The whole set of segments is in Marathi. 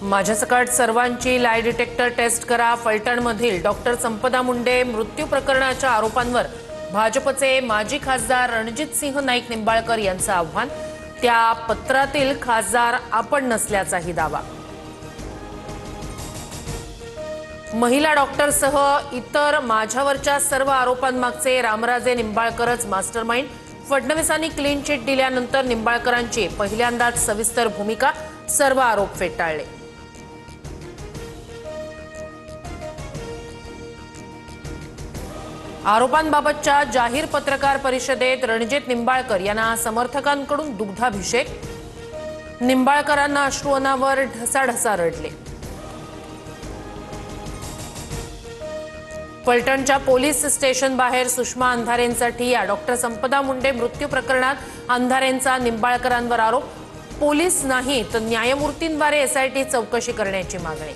माझ्यासकट सर्वांची लाय डिटेक्टर टेस्ट करा। फलटणमधील डॉक्टर संपदा मुंडे मृत्यू प्रकरणाच्या आरोपांवर भाजपचे माजी खासदार रणजितसिंह नाईक निंबाळकर यांचं आव्हान। त्या पत्रातील खासदार आपण नसल्याचाही दावा। महिला डॉक्टरसह इतर माझ्यावरच्या सर्व आरोपांमागचे रामराजे निंबाळकरच मास्टरमाइंड। फडणवीसांनी क्लीन चिट दिल्यानंतर निंबाळकरांची पहिल्यांदाच सविस्तर भूमिका, सर्व आरोप फेटाळले। आरोपांबाबतच्या जाहीर पत्रकार परिषदेत रणजित निंबाळकर यांना समर्थकांकडून दुग्धाभिषेक। निंबाळकरांना अश्रू अनावर ढसाढसा रडले। फलटणच्या पोलीस स्टेशन बाहेर सुषमा अंधारेंसाठी या डॉक्टर संपदा मुंडे मृत्यू प्रकरणात अंधारेंचा निंबाळकरांवर आरोप। पोलीस नाही तर न्यायमूर्तींद्वारे एसआयटी चौकशी करण्याची मागणी।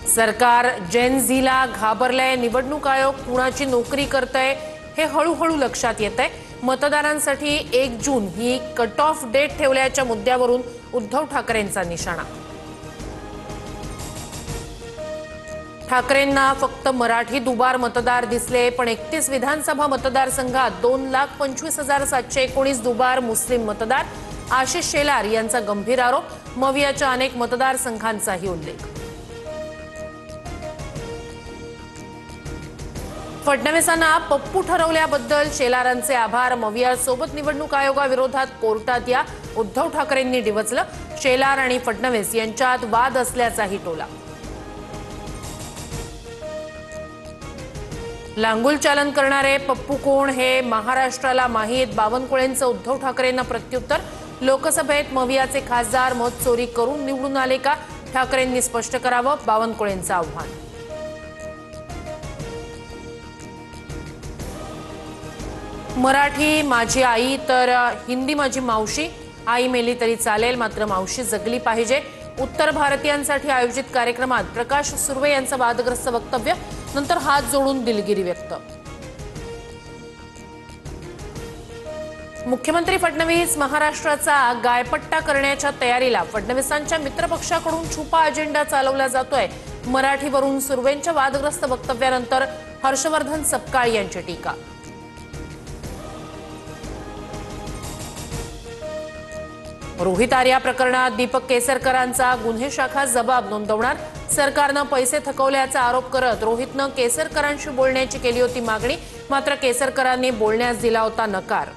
सरकार जेन झीला घाबरलंय। निवडणूक आयोग कुणाची नोकरी करतंय हे हळूहळू लक्षात येतंय। मतदारांसाठी 1 जून ही कट ऑफ डेट ठेवल्याच्या मुद्द्यावरून उद्धव ठाकरेंचा निशाणा। ठाकरेंना फक्त मराठी दुबार मतदार दिसले, पण 31 विधानसभा मतदारसंघात 2,25,719 दुबार मुस्लिम मतदार। आशिष शेलार यांचा गंभीर आरोप। मवियाच्या अनेक मतदारसंघांचाही उल्लेख। फडणवीसांना पप्पू ठरवल्याबद्दल शेलारांचे आभार। मवियासोबत निवडणूक आयोगाविरोधात कोर्टात या, उद्धव ठाकरेंनी डिवचलं। शेलार आणि फडणवीस यांच्यात वाद असल्याचाही टोला। लांगुल चालन करणारे पप्पू कोण हे महाराष्ट्राला माहीत। बावनकुळेंचं उद्धव ठाकरेंना प्रत्युत्तर। लोकसभेत मवियाचे खासदार मत चोरी करून निवडून आले का? ठाकरेंनी स्पष्ट करावं, बावनकुळेंचं आव्हान। मराठी माझी आई तर हिंदी माझी मावशी। आई मेली तरी चालेल, मात्र मावशी जगली पाहिजे। उत्तर भारतीयांसाठी आयोजित कार्यक्रमात प्रकाश सुर्वे यांचं वादग्रस्त वक्तव्य। नंतर हात जोडून दिलगिरी व्यक्त। मुख्यमंत्री फडणवीस महाराष्ट्राचा गायपट्टा करण्याच्या तयारीला। फडणवीसांच्या मित्रपक्षाकडून छुपा अजेंडा चालवला जातोय। मराठीवरून सुर्वेंच्या वादग्रस्त वक्तव्यानंतर हर्षवर्धन सपकाळ यांची टीका। रोहित आर्या प्रकरणात दीपक केसरकरांचा गुन्हे शाखा जबाब नोंदवणार। सरकारनं पैसे थकवल्याचा आरोप करत रोहितनं केसरकरांशी बोलण्याची केली होती मागणी, मात्र केसरकरांनी बोलण्यास दिला होता नकार।